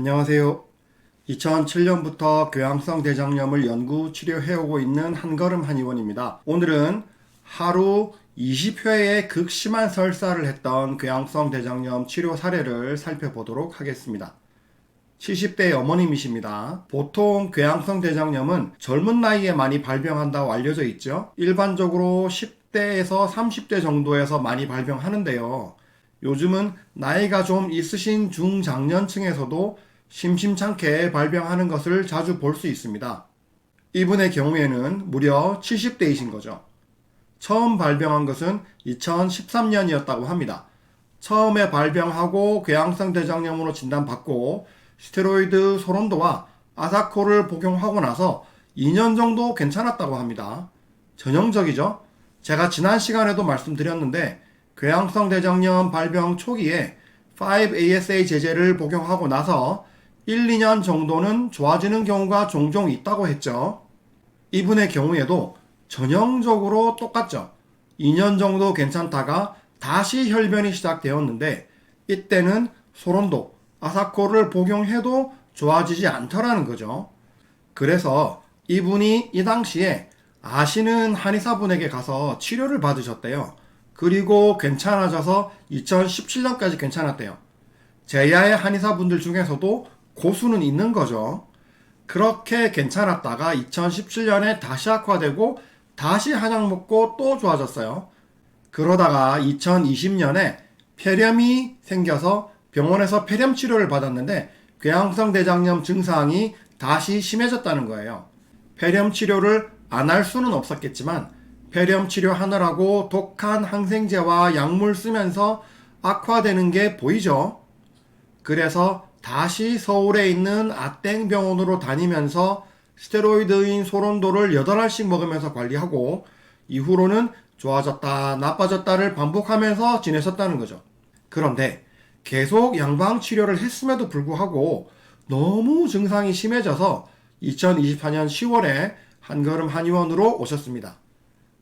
안녕하세요. 2007년부터 교양성 대장염을 연구 치료해오고 있는 한걸음 한의원입니다. 오늘은 하루 20회의 극심한 설사를 했던 교양성 대장염 치료 사례를 살펴보도록 하겠습니다. 70대 어머님이십니다. 보통 교양성 대장염은 젊은 나이에 많이 발병한다고 알려져 있죠. 일반적으로 10대에서 30대 정도에서 많이 발병하는데요. 요즘은 나이가 좀 있으신 중장년층에서도 심심찮게 발병하는 것을 자주 볼 수 있습니다. 이분의 경우에는 무려 70대이신 거죠. 처음 발병한 것은 2013년이었다고 합니다. 처음에 발병하고 궤양성 대장염으로 진단받고 스테로이드 소론도와 아사코를 복용하고 나서 2년 정도 괜찮았다고 합니다. 전형적이죠? 제가 지난 시간에도 말씀드렸는데 궤양성 대장염 발병 초기에 5-ASA 제제를 복용하고 나서 1, 2년 정도는 좋아지는 경우가 종종 있다고 했죠. 이분의 경우에도 전형적으로 똑같죠. 2년 정도 괜찮다가 다시 혈변이 시작되었는데 이때는 소론도, 아사코를 복용해도 좋아지지 않더라는 거죠. 그래서 이분이 이 당시에 아시는 한의사분에게 가서 치료를 받으셨대요. 그리고 괜찮아져서 2017년까지 괜찮았대요. 제야의 한의사분들 중에서도 고수는 있는 거죠. 그렇게 괜찮았다가 2017년에 다시 악화되고 다시 한약 먹고 또 좋아졌어요. 그러다가 2020년에 폐렴이 생겨서 병원에서 폐렴 치료를 받았는데 궤양성 대장염 증상이 다시 심해졌다는 거예요. 폐렴 치료를 안 할 수는 없었겠지만 폐렴 치료하느라고 독한 항생제와 약물 쓰면서 악화되는 게 보이죠. 그래서 다시 서울에 있는 아땡병원으로 다니면서 스테로이드인 소론도를 8알씩 먹으면서 관리하고 이후로는 좋아졌다 나빠졌다를 반복하면서 지내셨다는 거죠. 그런데 계속 양방 치료를 했음에도 불구하고 너무 증상이 심해져서 2024년 10월에 한걸음 한의원으로 오셨습니다.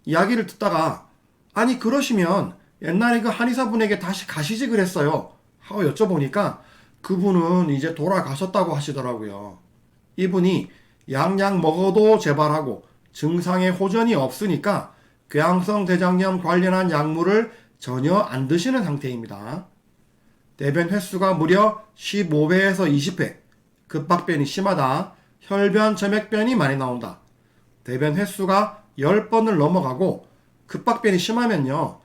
이야기를 듣다가 아니 그러시면 옛날에 그 한의사분에게 다시 가시지 그랬어요 하고 여쭤보니까 그분은 이제 돌아가셨다고 하시더라고요. 이분이 양약 먹어도 재발하고 증상에 호전이 없으니까 궤양성 대장염 관련한 약물을 전혀 안 드시는 상태입니다. 대변 횟수가 무려 15배에서 20회, 급박변이 심하다, 혈변, 점액변이 많이 나온다, 대변 횟수가 10번을 넘어가고 급박변이 심하면요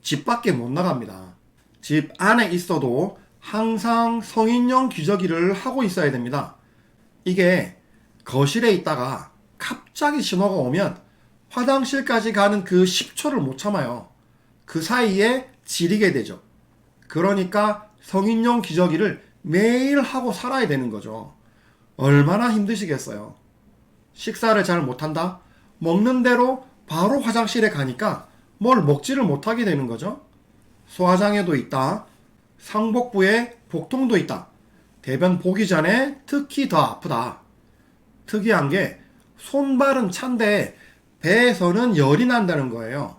집 밖에 못 나갑니다. 집 안에 있어도 항상 성인용 기저귀를 하고 있어야 됩니다. 이게 거실에 있다가 갑자기 신호가 오면 화장실까지 가는 그 10초를 못 참아요. 그 사이에 지리게 되죠. 그러니까 성인용 기저귀를 매일 하고 살아야 되는 거죠. 얼마나 힘드시겠어요. 식사를 잘 못한다? 먹는 대로 바로 화장실에 가니까 뭘 먹지를 못하게 되는 거죠. 소화장애도 있다. 상복부에 복통도 있다. 대변 보기 전에 특히 더 아프다. 특이한 게 손발은 찬데 배에서는 열이 난다는 거예요.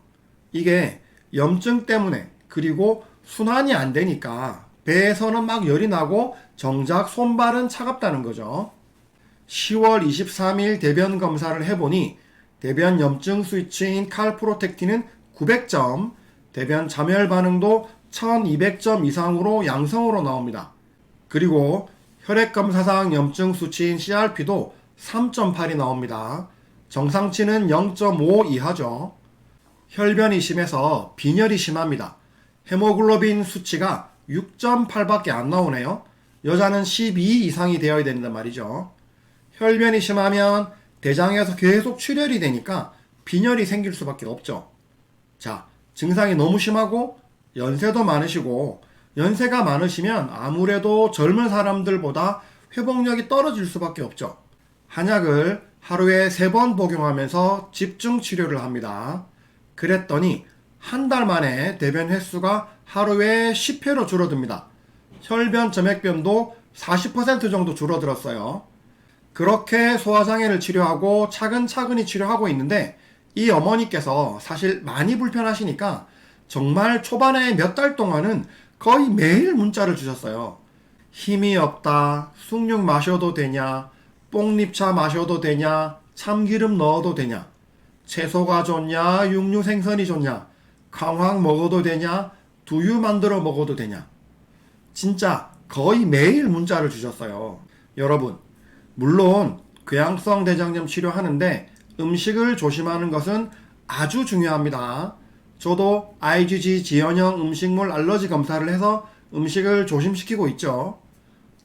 이게 염증 때문에 그리고 순환이 안 되니까 배에서는 막 열이 나고 정작 손발은 차갑다는 거죠. 10월 23일 대변 검사를 해보니 대변 염증 수치인 칼프로텍틴은 900점, 대변 자멸 반응도 1200점 이상으로 양성으로 나옵니다. 그리고 혈액검사상 염증 수치인 CRP도 3.8이 나옵니다. 정상치는 0.5 이하죠. 혈변이 심해서 빈혈이 심합니다. 헤모글로빈 수치가 6.8밖에 안 나오네요. 여자는 12 이상이 되어야 된단 말이죠. 혈변이 심하면 대장에서 계속 출혈이 되니까 빈혈이 생길 수밖에 없죠. 자, 증상이 너무 심하고 연세도 많으시고 연세가 많으시면 아무래도 젊은 사람들보다 회복력이 떨어질 수밖에 없죠. 한약을 하루에 3번 복용하면서 집중 치료를 합니다. 그랬더니 한 달 만에 대변 횟수가 하루에 10회로 줄어듭니다. 혈변, 점액변도 40% 정도 줄어들었어요. 그렇게 소화장애를 치료하고 차근차근히 치료하고 있는데 이 어머니께서 사실 많이 불편하시니까 정말 초반에 몇 달 동안은 거의 매일 문자를 주셨어요. 힘이 없다, 숭늉 마셔도 되냐, 뽕잎차 마셔도 되냐, 참기름 넣어도 되냐, 채소가 좋냐, 육류 생선이 좋냐, 강황 먹어도 되냐, 두유 만들어 먹어도 되냐. 진짜 거의 매일 문자를 주셨어요. 여러분, 물론 궤양성 대장염 치료하는데 음식을 조심하는 것은 아주 중요합니다. 저도 IgG 지연형 음식물 알러지 검사를 해서 음식을 조심시키고 있죠.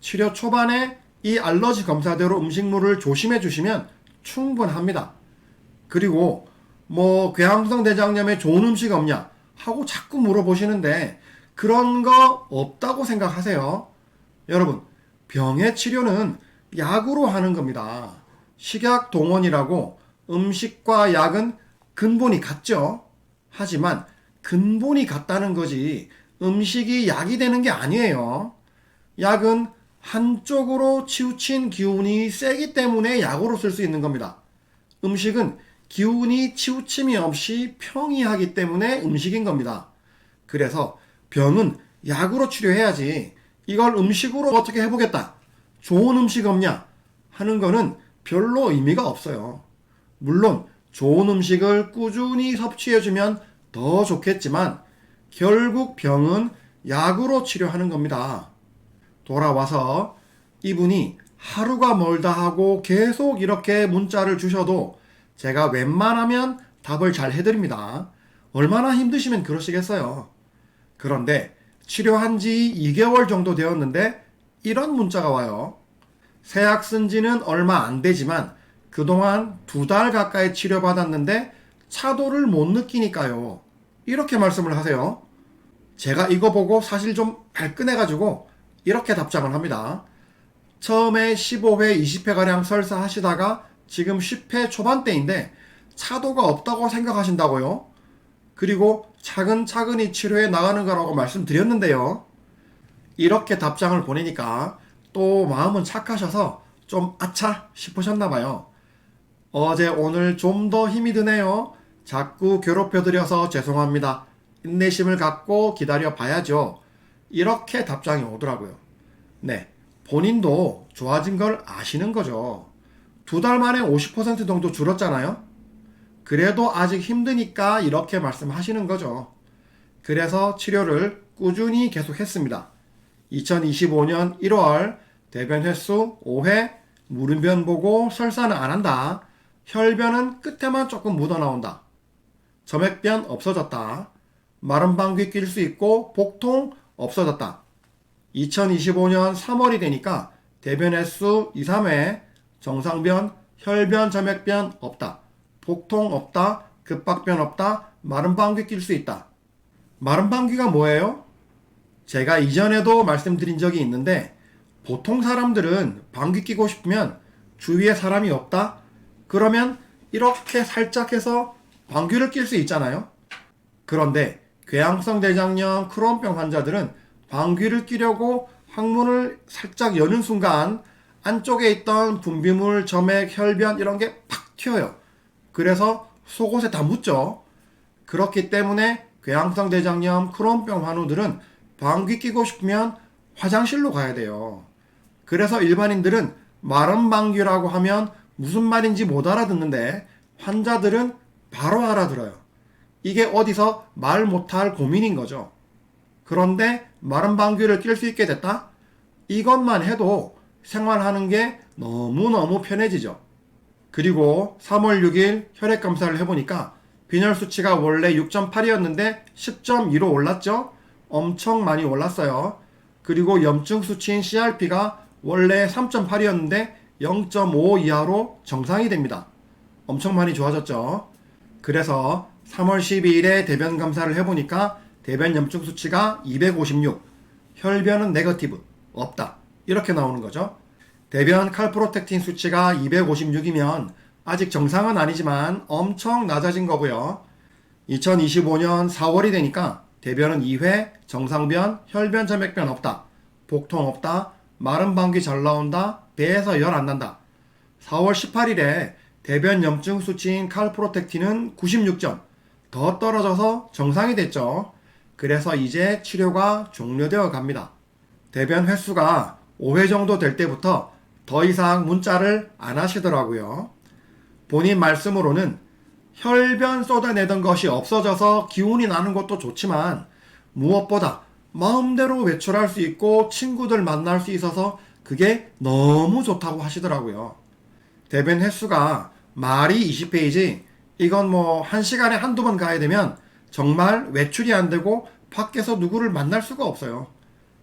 치료 초반에 이 알러지 검사대로 음식물을 조심해 주시면 충분합니다. 그리고 궤양성 대장염에 좋은 음식 없냐 하고 자꾸 물어보시는데 그런 거 없다고 생각하세요. 여러분, 병의 치료는 약으로 하는 겁니다. 식약동원이라고 음식과 약은 근본이 같죠. 하지만 근본이 같다는 거지 음식이 약이 되는 게 아니에요. 약은 한쪽으로 치우친 기운이 세기 때문에 약으로 쓸 수 있는 겁니다. 음식은 기운이 치우침이 없이 평이하기 때문에 음식인 겁니다. 그래서 병은 약으로 치료해야지 이걸 음식으로 어떻게 해보겠다, 좋은 음식 없냐 하는 거는 별로 의미가 없어요. 물론 좋은 음식을 꾸준히 섭취해주면 더 좋겠지만 결국 병은 약으로 치료하는 겁니다. 돌아와서 이분이 하루가 멀다 하고 계속 이렇게 문자를 주셔도 제가 웬만하면 답을 잘 해드립니다. 얼마나 힘드시면 그러시겠어요. 그런데 치료한 지 2개월 정도 되었는데 이런 문자가 와요. 세약 쓴 지는 얼마 안 되지만 그동안 2달 가까이 치료받았는데 차도를 못 느끼니까요. 이렇게 말씀을 하세요. 제가 이거 보고 사실 좀 발끈해가지고 이렇게 답장을 합니다. 처음에 15회, 20회가량 설사하시다가 지금 10회 초반대인데 차도가 없다고 생각하신다고요? 그리고 차근차근히 치료해 나가는 거라고 말씀드렸는데요. 이렇게 답장을 보내니까 또 마음은 착하셔서 좀 아차 싶으셨나봐요. 어제 오늘 좀 더 힘이 드네요. 자꾸 괴롭혀드려서 죄송합니다. 인내심을 갖고 기다려 봐야죠. 이렇게 답장이 오더라고요. 네, 본인도 좋아진 걸 아시는 거죠. 2달 만에 50% 정도 줄었잖아요. 그래도 아직 힘드니까 이렇게 말씀하시는 거죠. 그래서 치료를 꾸준히 계속했습니다. 2025년 1월 대변 횟수 5회, 무름변 보고 설사는 안 한다. 혈변은 끝에만 조금 묻어나온다. 점액변 없어졌다. 마른 방귀 낄 수 있고 복통 없어졌다. 2025년 3월이 되니까 대변 횟수 2, 3회, 정상변, 혈변, 점액변 없다. 복통 없다. 급박변 없다. 마른 방귀 낄 수 있다. 마른 방귀가 뭐예요? 제가 이전에도 말씀드린 적이 있는데 보통 사람들은 방귀 뀌고 싶으면 주위에 사람이 없다? 그러면 이렇게 살짝 해서 방귀를 낄 수 있잖아요. 그런데 궤양성 대장염 크론병 환자들은 방귀를 뀌려고 항문을 살짝 여는 순간 안쪽에 있던 분비물, 점액, 혈변 이런 게 팍 튀어요. 그래서 속옷에 다 묻죠. 그렇기 때문에 궤양성 대장염 크론병 환우들은 방귀 뀌고 싶으면 화장실로 가야 돼요. 그래서 일반인들은 마른 방귀라고 하면 무슨 말인지 못 알아듣는데 환자들은 바로 알아들어요. 이게 어디서 말 못할 고민인 거죠. 그런데 마른 방귀를 낄 수 있게 됐다? 이것만 해도 생활하는 게 너무너무 편해지죠. 그리고 3월 6일 혈액 검사를 해보니까 빈혈 수치가 원래 6.8이었는데 10.2로 올랐죠? 엄청 많이 올랐어요. 그리고 염증 수치인 CRP가 원래 3.8이었는데 0.5 이하로 정상이 됩니다. 엄청 많이 좋아졌죠. 그래서 3월 12일에 대변 검사를 해보니까 대변 염증 수치가 256, 혈변은 네거티브, 없다. 이렇게 나오는 거죠. 대변 칼프로텍틴 수치가 256이면 아직 정상은 아니지만 엄청 낮아진 거고요. 2025년 4월이 되니까 대변은 2회, 정상변, 혈변, 점액변 없다. 복통 없다. 마른 방귀 잘 나온다. 배에서 열 안 난다. 4월 18일에 대변 염증 수치인 칼프로텍틴은 96점. 더 떨어져서 정상이 됐죠. 그래서 이제 치료가 종료되어 갑니다. 대변 횟수가 5회 정도 될 때부터 더 이상 문자를 안 하시더라고요. 본인 말씀으로는 혈변 쏟아내던 것이 없어져서 기운이 나는 것도 좋지만 무엇보다 마음대로 외출할 수 있고 친구들 만날 수 있어서 그게 너무 좋다고 하시더라고요. 대변 횟수가 말이 20페이지, 이건 뭐 1시간에 한두 번 가야 되면 정말 외출이 안 되고 밖에서 누구를 만날 수가 없어요.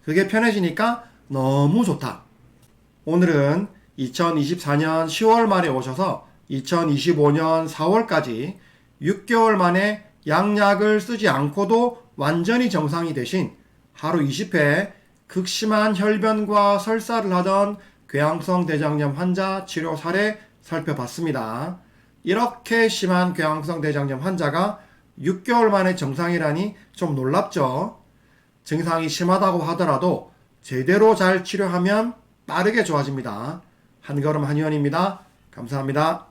그게 편해지니까 너무 좋다. 오늘은 2024년 10월 말에 오셔서 2025년 4월까지 6개월 만에 양약을 쓰지 않고도 완전히 정상이 되신 하루 20회 극심한 혈변과 설사를 하던 궤양성 대장염 환자 치료 사례 살펴봤습니다. 이렇게 심한 궤양성 대장염 환자가 6개월 만에 정상이라니 좀 놀랍죠? 증상이 심하다고 하더라도 제대로 잘 치료하면 빠르게 좋아집니다. 한걸음 한의원입니다. 감사합니다.